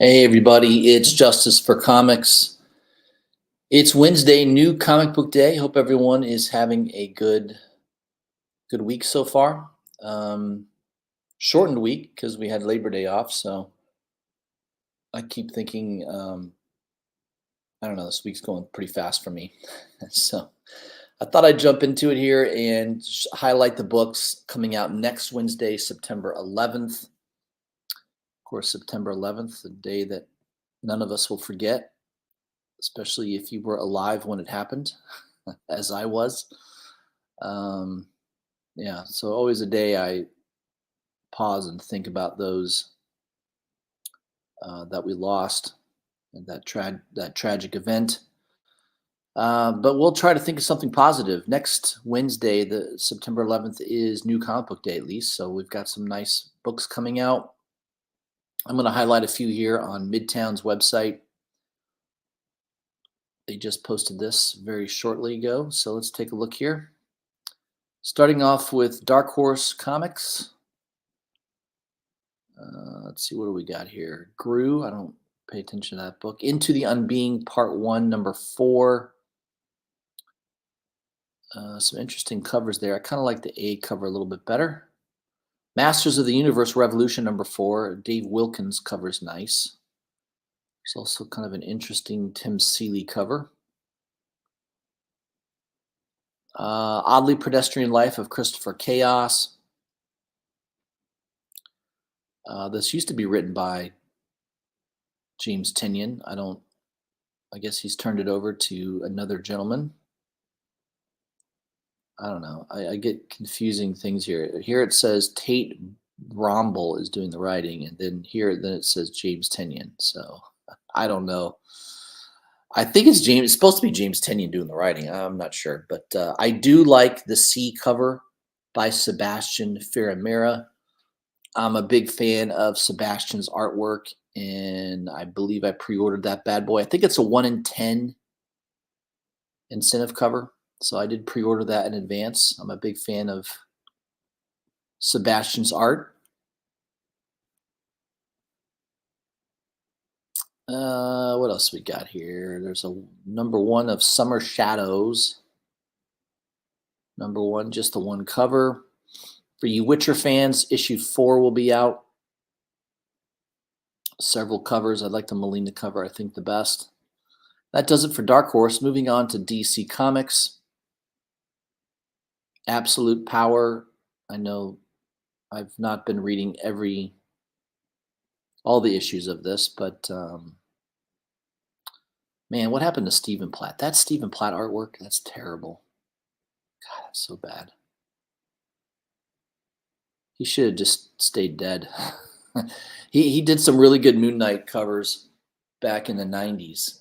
Hey everybody, it's Justice for Comics. It's Wednesday, new comic book day. Hope everyone is having a good week so far. Um, Shortened week because we had Labor Day off, so I keep thinking I don't know, this week's going pretty fast for me. So I thought I'd jump into it here and highlight the books coming out next Wednesday, September 11th. Of course, September 11th, the day that none of us will forget, especially if you were alive when it happened, as I was. Um, yeah, so always a day I pause and think about those that we lost and that tragic event. But we'll try to think of something positive. Next Wednesday, the September 11th, is New Comic Book Day, at least. So we've got some nice books coming out. I'm going to highlight a few here on Midtown's website. They just posted this very shortly ago. So let's take a look here. Starting off with Dark Horse Comics. Let's see, what do we got here? Gru, I don't pay attention to that book. Into the Unbeing, Part 1, number 4. Some interesting covers there. I kind of like the A cover a little bit better. Masters of the Universe Revolution, number 4. Dave Wilkins cover's nice. There's also kind of an interesting Tim Seeley cover. Oddly Pedestrian Life of Christopher Chaos. This used to be written by James Tynion. I guess he's turned it over to another gentleman. I don't know. I get confusing things here. Here it says Tate Brombel is doing the writing, and then it says James Tynion. So I don't know. I think it's James. It's supposed to be James Tynion doing the writing. I'm not sure, but I do like the C cover by Sebastian Ferramera. I'm a big fan of Sebastian's artwork, and I believe I pre-ordered that bad boy. I think it's a 1 in 10 incentive cover. So I did pre-order that in advance. I'm a big fan of Sebastian's art. What else we got here? There's a number 1 of Summer Shadows. Number 1, just the one cover. For you Witcher fans, issue 4 will be out. Several covers. I like the Molina cover, I think the best. That does it for Dark Horse. Moving on to DC Comics. Absolute Power. I know I've not been reading all the issues of this, but man, what happened to Stephen Platt? That Stephen Platt artwork, that's terrible. God, that's so bad. He should have just stayed dead. He did some really good Moon Knight covers back in the 90s,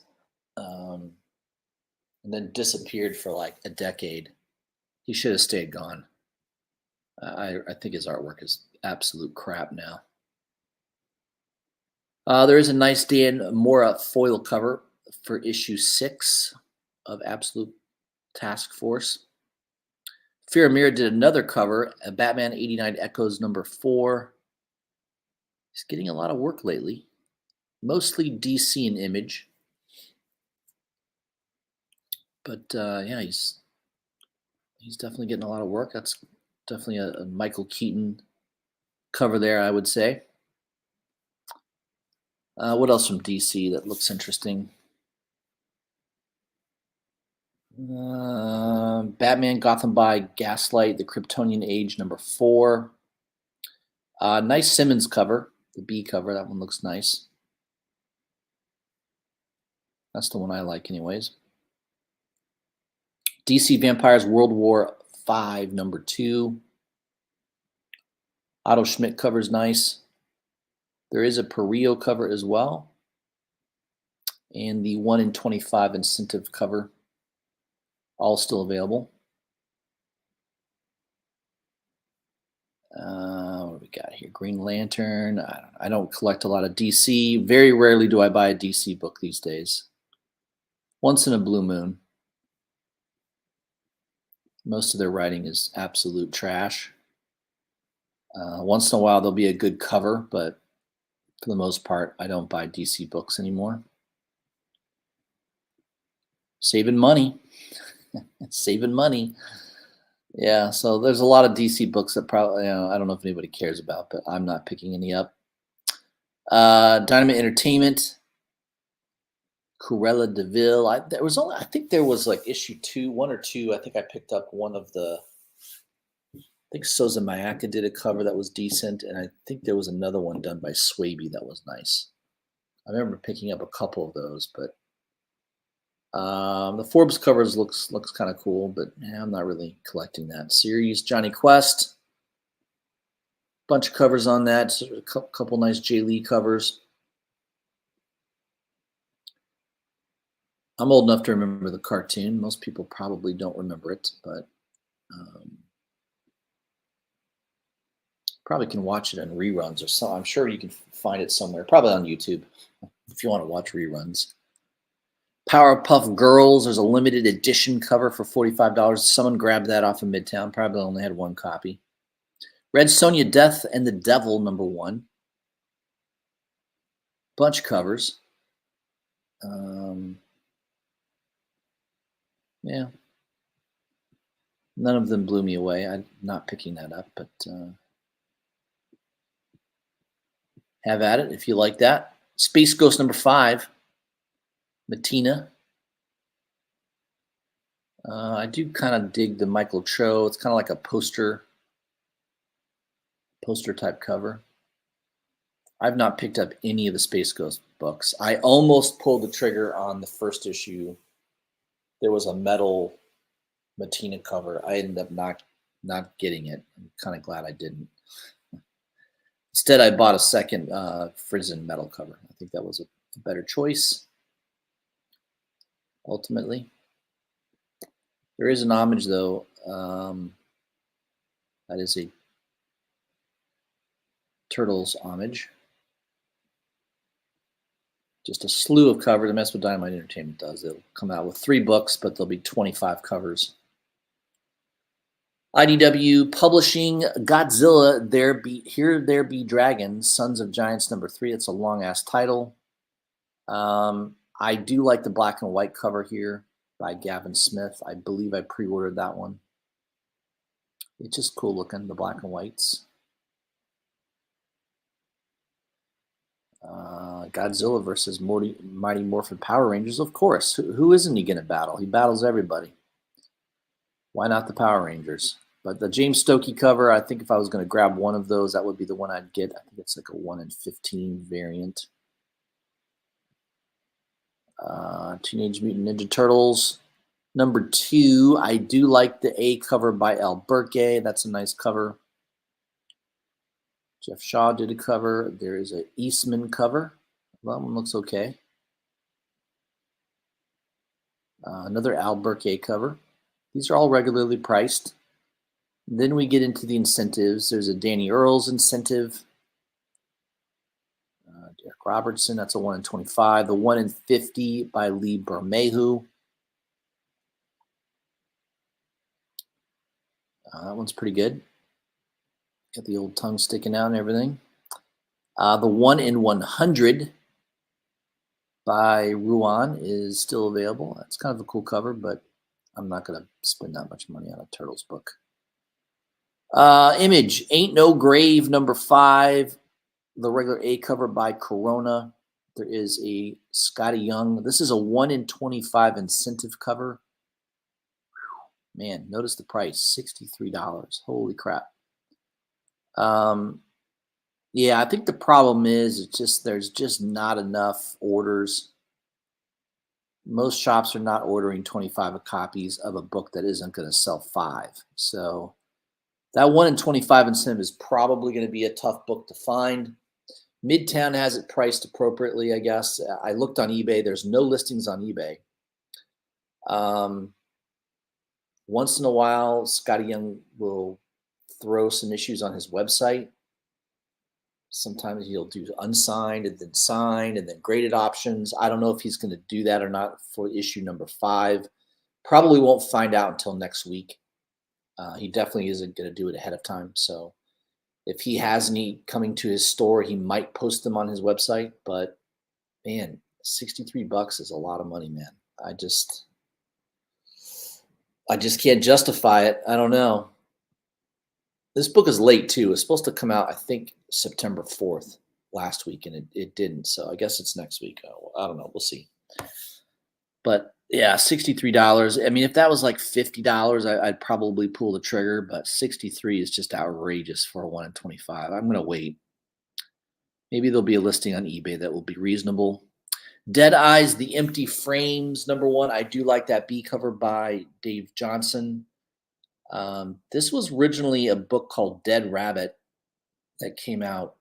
and then disappeared for like a decade. He should have stayed gone. I think his artwork is absolute crap now. There is a nice Dan Mora foil cover for issue 6 of Absolute Task Force. Ferramera did another cover, Batman 89 Echoes number 4. He's getting a lot of work lately, mostly DC and Image. But yeah, he's definitely getting a lot of work. That's definitely a Michael Keaton cover there, I would say. What else from DC that looks interesting? Batman Gotham by Gaslight, The Kryptonian Age, number 4. Nice Simmons cover, the B cover. That one looks nice. That's the one I like anyways. DC Vampires World War 5, number 2. Otto Schmidt cover's nice. There is a Perillo cover as well. And the 1 in 25 incentive cover, all still available. What do we got here? Green Lantern. I don't collect a lot of DC. Very rarely do I buy a DC book these days. Once in a blue moon. Most of their writing is absolute trash. Once in a while there'll be a good cover, but For the most part, I don't buy DC books anymore. Saving money. Saving money. Yeah, so there's a lot of DC books that probably, I don't know if anybody cares about, but I'm not picking any up. Dynamite Entertainment, Cruella de Vil. I think there was like issue 1 or 2. I think I picked up one of the. I think Souza Mayaka did a cover that was decent, and I think there was another one done by Swaby that was nice. I remember picking up a couple of those, but the Forbes covers looks kind of cool, but I'm not really collecting that series. Johnny Quest, bunch of covers on that. So a couple nice Jay Lee covers. I'm old enough to remember the cartoon. Most people probably don't remember it, but probably can watch it in reruns or so. I'm sure you can find it somewhere, probably on YouTube if you want to watch reruns. Powerpuff Girls, there's a limited edition cover for $45. Someone grabbed that off of Midtown. Probably only had one copy. Red Sonja, Death and the Devil, #1. Bunch of covers. Yeah. None of them blew me away. I'm not picking that up, but have at it if you like that. Space Ghost #5. Matina. I do kind of dig the Michael Cho. It's kind of like a poster type cover. I've not picked up any of the Space Ghost books. I almost pulled the trigger on the first issue. There was a metal Matina cover. I ended up not getting it. I'm kind of glad I didn't. Instead, I bought a second Frizen metal cover. I think that was a better choice, ultimately. There is an homage, though. That is a Turtles homage. Just a slew of covers. That's what Dynamite Entertainment does. They'll come out with 3 books, but there'll be 25 covers. IDW Publishing, Godzilla, There Be Dragons, Sons of Giants #3. It's a long-ass title. I do like the black and white cover here by Gavin Smith. I believe I pre-ordered that one. It's just cool looking, the black and whites. Godzilla versus Mighty Morphin Power Rangers, of course. Who isn't he going to battle? He battles everybody. Why not the Power Rangers? But the James Stokey cover, I think if I was going to grab one of those, that would be the one I'd get. I think it's like a 1 in 15 variant. Teenage Mutant Ninja Turtles #2. I do like the A cover by El Burke. That's a nice cover. Jeff Shaw did a cover. There is an Eastman cover. That one looks okay. Another Al Burke cover. These are all regularly priced. Then we get into the incentives. There's a Danny Earls incentive. Derek Robertson, that's a 1 in 25. The 1 in 50 by Lee Bermejo. That one's pretty good. Got the old tongue sticking out and everything. The 1 in 100 by Ruan is still available. That's kind of a cool cover, but I'm not going to spend that much money on a Turtles book. Image, Ain't No Grave #5. The regular A cover by Corona. There is a Scotty Young. This is a 1 in 25 incentive cover. Whew, man, notice the price, $63. Holy crap. Yeah, I think the problem is there's just not enough orders. Most shops are not ordering 25 copies of a book that isn't going to sell 5. So that 1 in 25 incentive is probably going to be a tough book to find. Midtown has it priced appropriately, I guess. I looked on eBay. There's no listings on eBay. Once in a while, Scotty Young will throw some issues on his website. Sometimes he'll do unsigned and then signed and then graded options. I don't know if he's going to do that or not for issue #5. Probably won't find out until next week. He definitely isn't going to do it ahead of time. So If he has any coming to his store, he might post them on his website. But man, $63 is a lot of money, man. I just can't justify it. I don't know. This book is late too. It's supposed to come out, I think, September 4th last week, and it didn't. So I guess it's next week. I don't know. We'll see. But yeah, $63. I mean, if that was like $50, I'd probably pull the trigger, but 63 is just outrageous for a 1 in 25. I'm going to wait. Maybe there'll be a listing on eBay that will be reasonable. Dead Eyes, The Empty Frames, #1. I do like that B cover by Dave Johnson. This was originally a book called Dead Rabbit that came out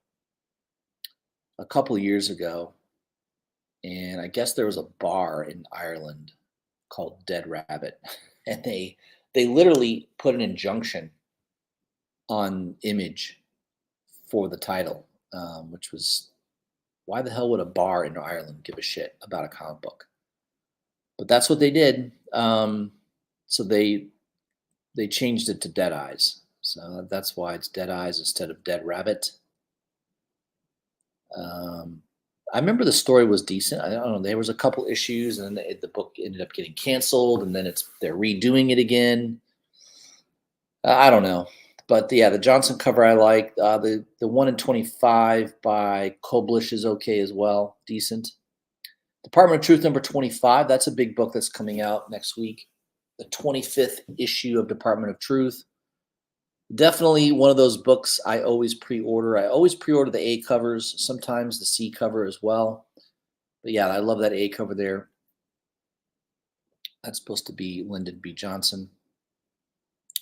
a couple years ago. And I guess there was a bar in Ireland called Dead Rabbit. And they literally put an injunction on Image for the title, which was, why the hell would a bar in Ireland give a shit about a comic book? But that's what they did. So they changed it to Dead Eyes. So that's why it's Dead Eyes instead of Dead Rabbit. I remember the story was decent. I don't know. There was a couple issues, and then the book ended up getting canceled, and then they're redoing it again. I don't know. But yeah, the Johnson cover I like. The 1 in 25 by Koblish is okay as well. Decent. Department of Truth #25. That's a big book that's coming out next week. The 25th issue of Department of Truth. Definitely one of those books I always pre-order. I always pre-order the A covers, sometimes the C cover as well. But yeah, I love that A cover there. That's supposed to be Lyndon B. Johnson,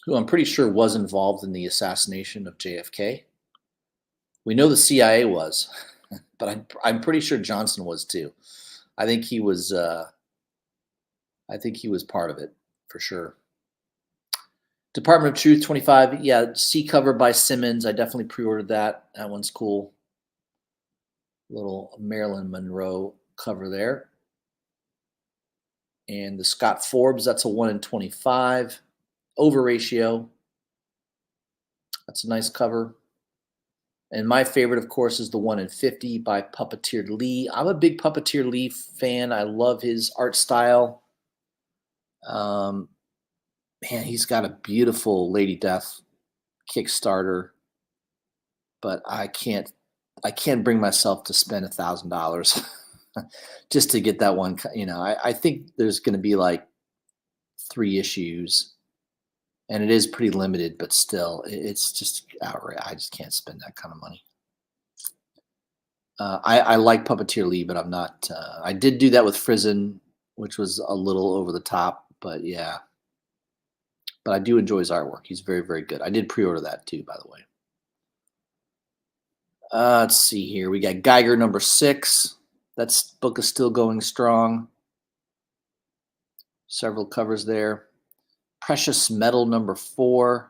who I'm pretty sure was involved in the assassination of JFK. We know the CIA was, but I'm pretty sure Johnson was too. I think he was part of it for sure. Department of Truth 25, yeah, C cover by Simmons. I definitely pre-ordered that. That one's cool. Little Marilyn Monroe cover there. And the Scott Forbes, that's a 1 in 25. Over ratio. That's a nice cover. And my favorite, of course, is the 1 in 50 by Puppeteer Lee. I'm a big Puppeteer Lee fan. I love his art style. Man, he's got a beautiful Lady Death Kickstarter, but I can't bring myself to spend $1,000 just to get that one. I think there's going to be like 3 issues, and it is pretty limited, but still, it's just outright. I just can't spend that kind of money. I like Puppeteer Lee, but I'm not. I did do that with Frizen, which was a little over the top, but yeah. But I do enjoy his artwork. He's very, very good. I did pre-order that too, by the way. Let's see here. We got Geiger #6. That book is still going strong. Several covers there. Precious Metal #4.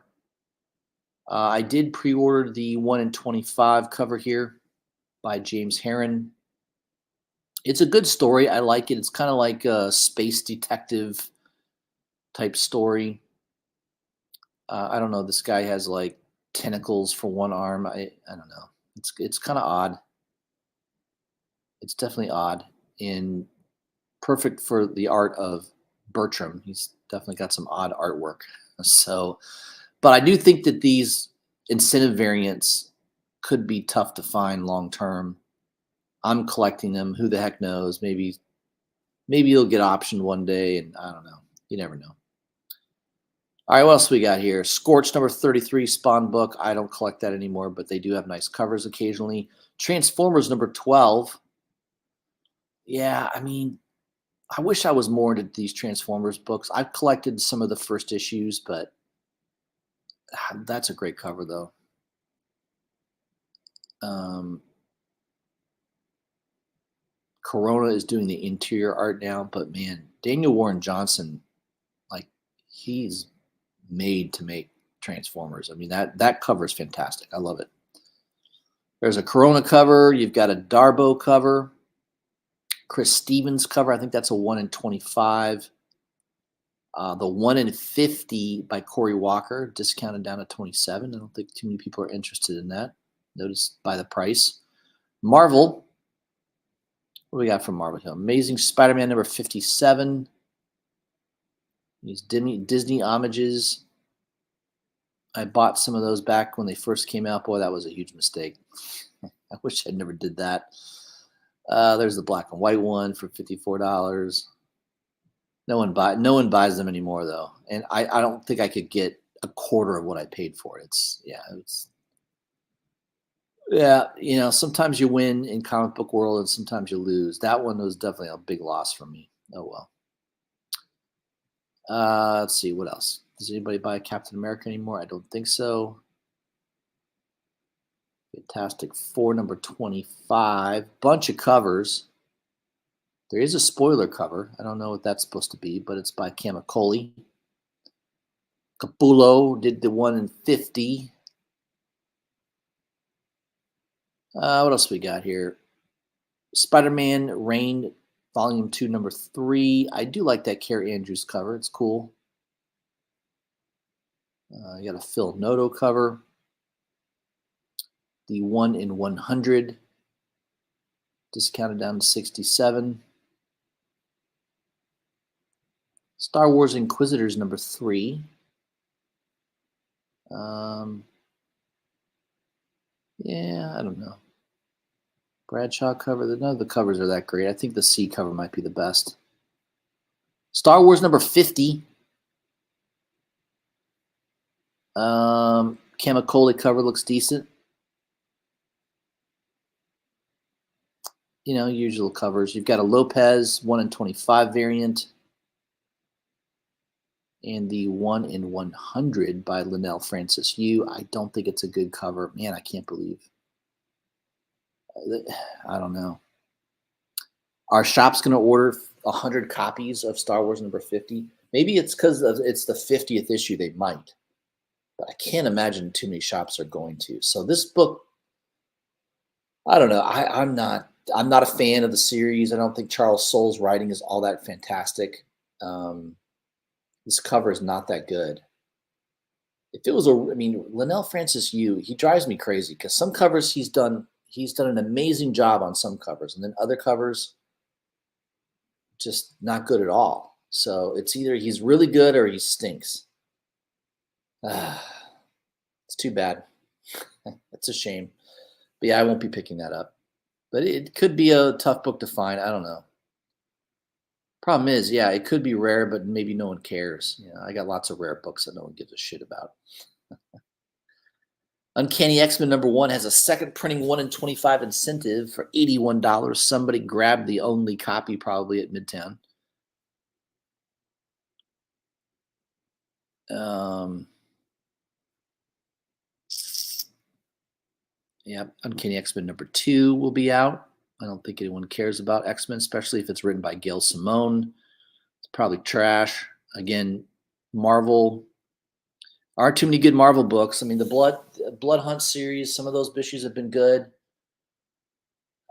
I did pre-order the 1 in 25 cover here by James Herron. It's a good story. I like it. It's kind of like a space detective type story. I don't know. This guy has like tentacles for one arm. I don't know. It's kind of odd. It's definitely odd and perfect for the art of Bertram. He's definitely got some odd artwork. So, but I do think that these incentive variants could be tough to find long term. I'm collecting them. Who the heck knows? Maybe you'll get optioned one day, and I don't know. You never know. All right, what else we got here? Scorch #33 Spawn book. I don't collect that anymore, but they do have nice covers occasionally. Transformers #12. Yeah, I mean, I wish I was more into these Transformers books. I've collected some of the first issues, but that's a great cover, though. Corona is doing the interior art now, but man, Daniel Warren Johnson, like, he's made to make Transformers. I mean, that cover is fantastic. I love it. There's a Corona cover. You've got a Darbo cover. Chris Stevens cover. I think that's a 1 in 25. The 1 in 50 by Corey Walker, discounted down to 27. I don't think too many people are interested in that. Notice by the price. Marvel. What do we got from Marvel here? Amazing Spider-Man number 57. These Disney homages. I bought some of those back when they first came out. Boy, that was a huge mistake. I wish I never did that. There's the black and white one for $54. No one buys them anymore though, and I don't think I could get a quarter of what I paid for it. Sometimes you win in comic book world and sometimes you lose. That one was definitely a big loss for me. Oh well. Let's see what else. Does anybody buy Captain America anymore? I don't think so. Fantastic Four number 25. Bunch of covers. There is a spoiler cover. I don't know what that's supposed to be, but it's by Kamikoli. Capullo did the 1 in 50. What else we got here? Spider-Man Reign, Volume 2, number 3. I do like that Carrie Andrews cover. It's cool. You got a Phil Noto cover. The 1 in 100, discounted down to 67. Star Wars Inquisitors number 3. Yeah, I don't know. Bradshaw cover. None of the covers are that great. I think the C cover might be the best. Star Wars number 50. Kamikoli cover looks decent. Usual covers. You've got a Lopez 1 in 25 variant. And the 1 in 100 by Linnell Francis Yu. I don't think it's a good cover. Man, I can't believe. I don't know. Our shop's going to order 100 copies of Star Wars number 50. Maybe it's because it's the 50th issue. They might. But I can't imagine too many shops are going to. So this book, I don't know. I'm not a fan of the series. I don't think Charles Soule's writing is all that fantastic. This cover is not that good. If it was Linnell Francis Yu, he drives me crazy because some covers he's done an amazing job on some covers, and then other covers just not good at all. So it's either he's really good or he stinks. It's too bad. It's a shame. But yeah, I won't be picking that up. But it could be a tough book to find. I don't know. Problem is, yeah, it could be rare, but maybe no one cares. I got lots of rare books that no one gives a shit about. Uncanny X-Men number 1 has a second printing 1 in 25 incentive for $81. Somebody grabbed the only copy probably at Midtown. Uncanny X-Men number 2 will be out. I don't think anyone cares about X-Men, especially if it's written by Gail Simone. It's probably trash. Again, Marvel. Aren't too many good Marvel books. The Blood Hunt series, some of those issues have been good.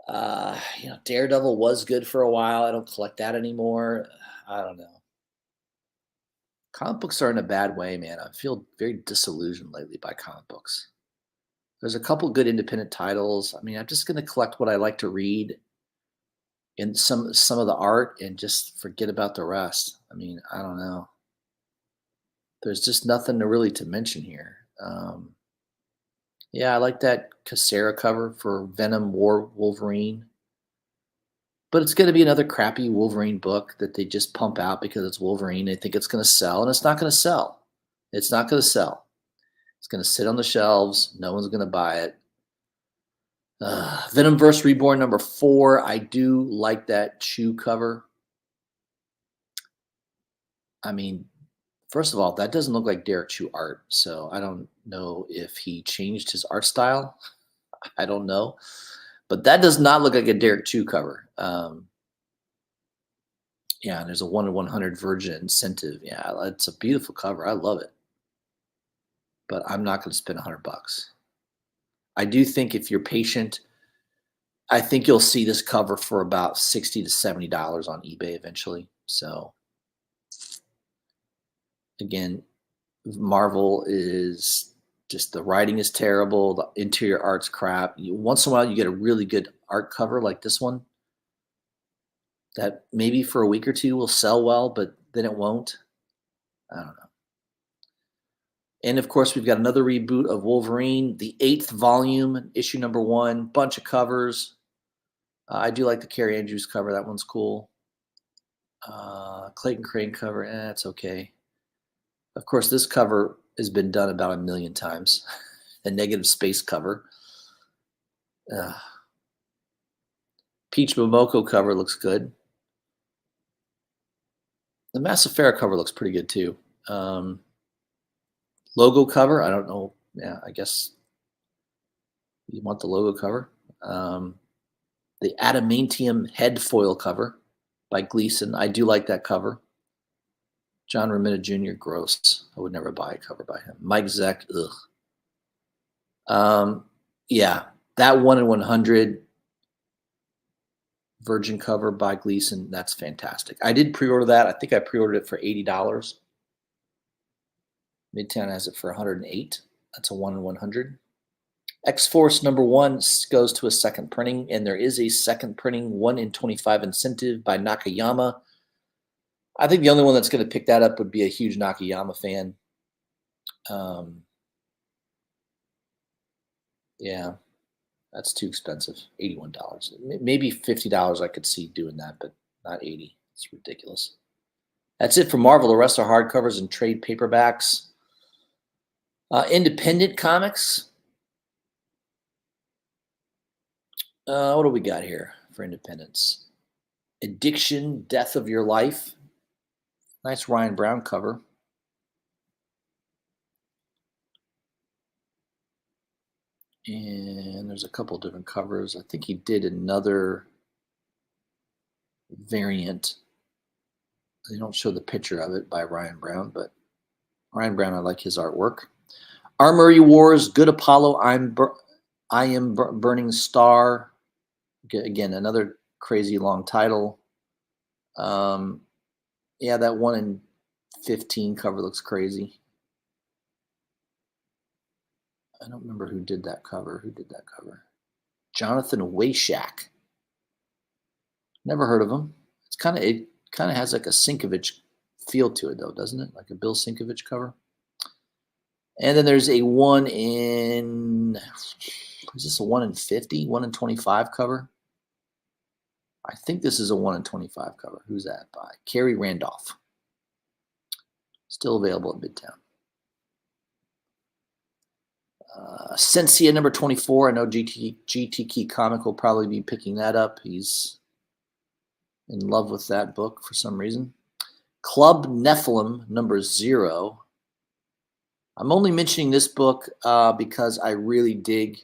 Daredevil was good for a while. I don't collect that anymore. I don't know. Comic books are in a bad way, man. I feel very disillusioned lately by comic books. There's a couple good independent titles. I'm just going to collect what I like to read and some of the art and just forget about the rest. I don't know. There's just nothing really to mention here. I like that Cassera cover for Venom War Wolverine. But it's going to be another crappy Wolverine book that they just pump out because it's Wolverine. They think it's going to sell, and it's not going to sell. It's not going to sell. It's going to sit on the shelves. No one's going to buy it. Venomverse Reborn number 4. I do like that Chew cover. First of all, that doesn't look like Derek Chew art. So I don't know if he changed his art style. I don't know. But that does not look like a Derek Chew cover. There's a 1 in 100 Virgin incentive. Yeah, it's a beautiful cover. I love it. But I'm not going to spend $100. I do think if you're patient, I think you'll see this cover for about $60 to $70 on eBay eventually. So Again, Marvel is just, the writing is terrible. The interior art's crap. Once in a while, you get a really good art cover like this one that maybe for a week or two will sell well, but then it won't. I don't know. And of course, we've got another reboot of Wolverine, the 8th volume, issue number 1, bunch of covers. I do like the Carrie Andrews cover. That one's cool. Clayton Crane cover, it's okay. Of course, this cover has been done about 1 million times. The negative space cover. Peach Momoko cover looks good. The Massafera cover looks pretty good too. Logo cover, I don't know. Yeah, I guess you want the logo cover. The Adamantium head foil cover by Gleason. I do like that cover. John Romita Jr., gross. I would never buy a cover by him. Mike Zeck, ugh. Yeah, that 1 in 100 Virgin cover by Gleason, that's fantastic. I did pre-order that. I think I pre-ordered it for $80. Midtown has it for $108. That's a 1 in 100. X-Force number 1 goes to a second printing, and there is a second printing 1 in 25 incentive by Nakayama. I think the only one that's going to pick that up would be a huge Nakayama fan. Yeah, that's too expensive. $81. Maybe $50 I could see doing that, but not $80. It's ridiculous. That's it for Marvel. The rest are hardcovers and trade paperbacks. Independent comics. What do we got here for independents? Addiction, Death of Your Life. Nice Ryan Brown cover. And there's a couple different covers. I think he did another variant. They don't show the picture of it by Ryan Brown, but Ryan Brown, I like his artwork. Armory Wars, Good Apollo, I Am Burning Star. Again, another crazy long title. Yeah, that 1 in 15 cover looks crazy. I don't remember who did that cover. Who did that cover? Jonathan Wayshak. Never heard of him. It kind of has like a Sienkiewicz feel to it, though, doesn't it? Like a Bill Sienkiewicz cover. And then there's a 1 in, is this a 1 in 50? 1 in 25 cover? I think this is a 1 in 25 cover. Who's that by? Carrie Randolph. Still available at Midtown. Sensia number 24. I know GT Key Comic will probably be picking that up. He's in love with that book for some reason. Club Nephilim number 0. I'm only mentioning this book because I really dig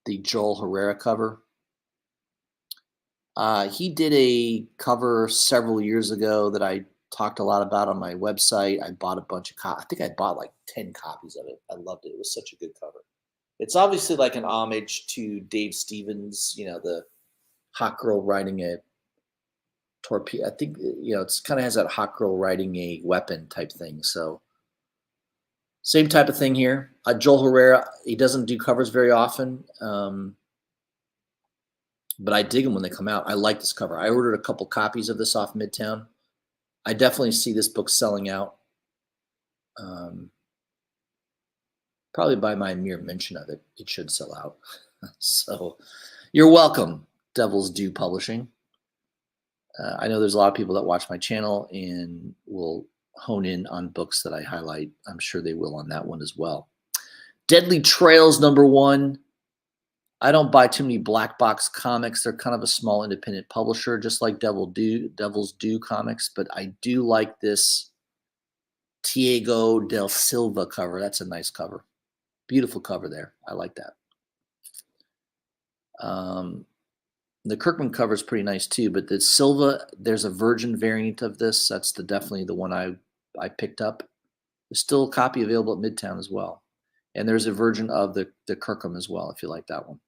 the Joel Herrera cover. He did a cover several years ago that I talked a lot about on my website. I bought a bunch of copies. I think I bought like 10 copies of it. I loved it. It was such a good cover. It's obviously like an homage to Dave Stevens, the hot girl riding a torpedo. I think, it's kind of has that hot girl riding a weapon type thing. So same type of thing here. Joel Herrera, he doesn't do covers very often. But I dig them when they come out. I like this cover. I ordered a couple copies of this off Midtown. I definitely see this book selling out. Probably by my mere mention of it, it should sell out. So you're welcome, Devil's Due Publishing. I know there's a lot of people that watch my channel and will hone in on books that I highlight. I'm sure they will on that one as well. Deadly Trails number 1. I don't buy too many black box comics. They're kind of a small independent publisher, just like Devil's Due Comics. But I do like this Tiago del Silva cover. That's a nice cover. Beautiful cover there. I like that. The Kirkman cover is pretty nice too. But the Silva, there's a Virgin variant of this. That's definitely the one I picked up. There's still a copy available at Midtown as well. And there's a version of the Kirkham as well, if you like that one.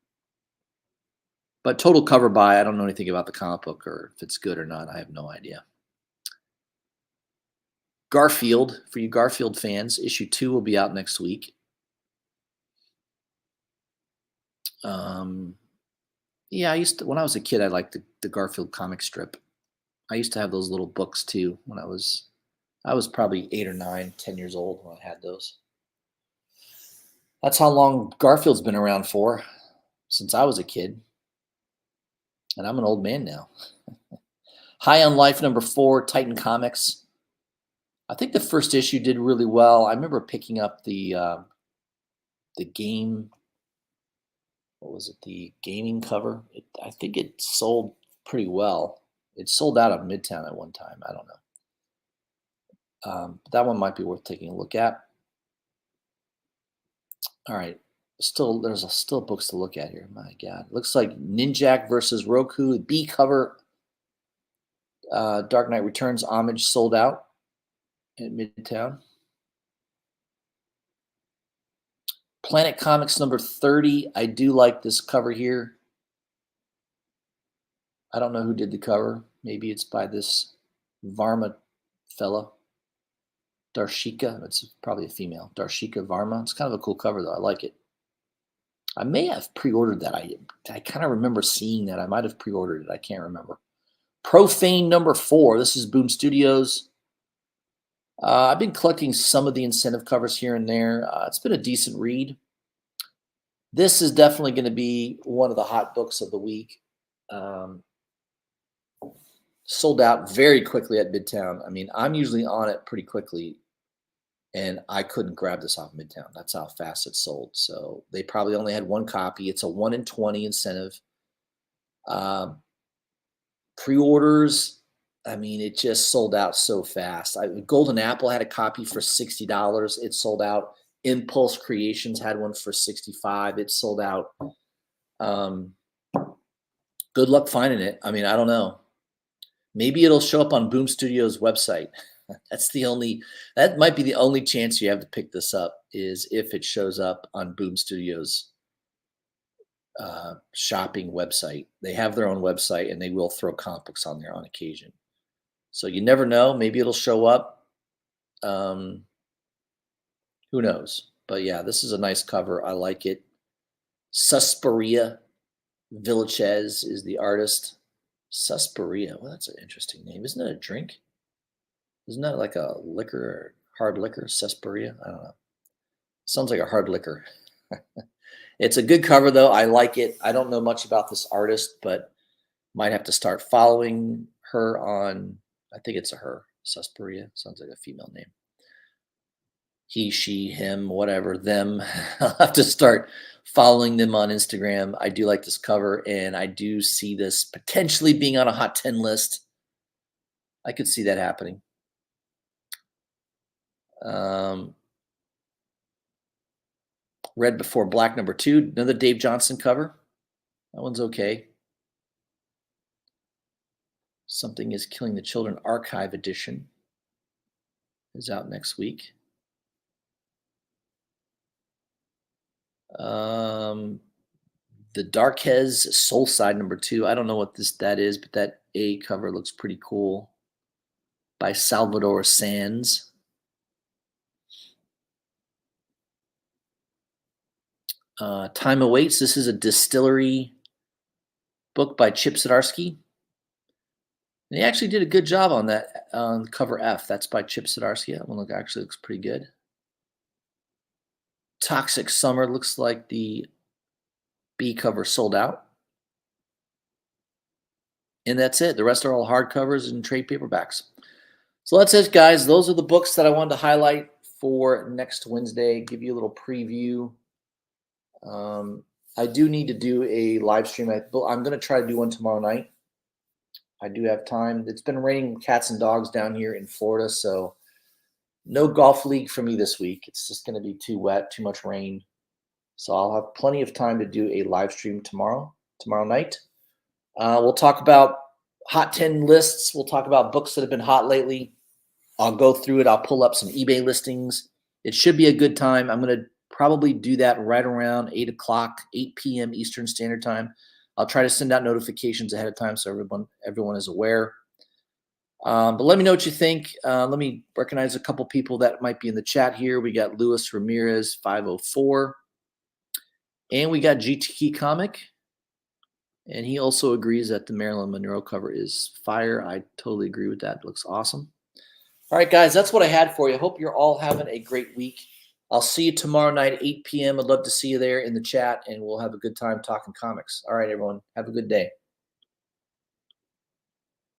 But total cover buy, I don't know anything about the comic book or if it's good or not. I have no idea. Garfield, for you Garfield fans, issue 2 will be out next week. Yeah, when I was a kid, I liked the Garfield comic strip. I used to have those little books too when I was probably 8 or 9, 10 years old when I had those. That's how long Garfield's been around for, since I was a kid. And I'm an old man now. High on Life number 4, Titan Comics. I think the first issue did really well. I remember picking up the game. What was it? The gaming cover. I think it sold pretty well. It sold out of Midtown at one time. I don't know. But that one might be worth taking a look at. All right. There's still books to look at here. My God. Looks like Ninjak versus Roku. B cover. Dark Knight Returns homage sold out at Midtown. Planet Comics number 30. I do like this cover here. I don't know who did the cover. Maybe it's by this Varma fella. Darshika. It's probably a female. Darshika Varma. It's kind of a cool cover, though. I like it. I may have pre-ordered that. I kind of remember seeing that. I might have pre-ordered it. I can't remember. Profane number 4. This is Boom Studios. I've been collecting some of the incentive covers here and there. It's been a decent read. This is definitely going to be one of the hot books of the week. Sold out very quickly at Midtown. I mean, I'm usually on it pretty quickly, and I couldn't grab this off Midtown. That's how fast it sold. So they probably only had one copy. It's a 1 in 20 incentive. Pre-orders, I mean, it just sold out so fast. Golden Apple had a copy for $60. It sold out. Impulse Creations had one for $65. It sold out. Good luck finding it. I mean, I don't know. Maybe it'll show up on Boom Studios' website. That might be the only chance you have to pick this up, is if it shows up on Boom Studios' shopping website. They have their own website, and they will throw comic books on there on occasion. So you never know. Maybe it'll show up. Who knows? But yeah, this is a nice cover. I like it. Suspiria Vilches is the artist. Suspiria. Well, that's an interesting name. Isn't that a drink? Isn't that like a liquor or hard liquor? Suspiria? I don't know. Sounds like a hard liquor. It's a good cover, though. I like it. I don't know much about this artist, but might have to start following her on, I think it's a her. Suspiria. Sounds like a female name. He, she, him, whatever, them. I'll have to start following them on Instagram. I do like this cover, and I do see this potentially being on a Hot 10 list. I could see that happening. Red Before Black number 2, another Dave Johnson cover. That one's okay. Something is Killing the Children Archive Edition is out next week. The Darkhez Soul Side number 2. I don't know what that is, but that A cover looks pretty cool. By Salvador Sands. Time Awaits. This is a distillery book by Chip Zdarsky. And he actually did a good job on that on cover F. That's by Chip Zdarsky. That one actually looks pretty good. Toxic Summer looks like the B cover sold out. And that's it. The rest are all hardcovers and trade paperbacks. So that's it, guys. Those are the books that I wanted to highlight for next Wednesday. Give you a little preview. I do need to do a live stream. I'm going to try to do one tomorrow night. I do have time. It's been raining cats and dogs down here in Florida, so no golf league for me this week. It's just going to be too wet, too much rain. So I'll have plenty of time to do a live stream tomorrow night. We'll talk about Hot 10 lists. We'll talk about books that have been hot lately. I'll go through it. I'll pull up some eBay listings. It should be a good time. I'm going to probably do that right around 8 p.m. Eastern Standard Time. I'll try to send out notifications ahead of time so everyone is aware. But let me know what you think. Let me recognize a couple people that might be in the chat here. We got Luis Ramirez 504, and we got GT Comic, and he also agrees that the Marilyn Monroe cover is fire. I totally agree with that. It looks awesome. All right, guys, that's what I had for you. I hope you're all having a great week. I'll see you tomorrow night at 8 p.m. I'd love to see you there in the chat, and we'll have a good time talking comics. All right, everyone. Have a good day.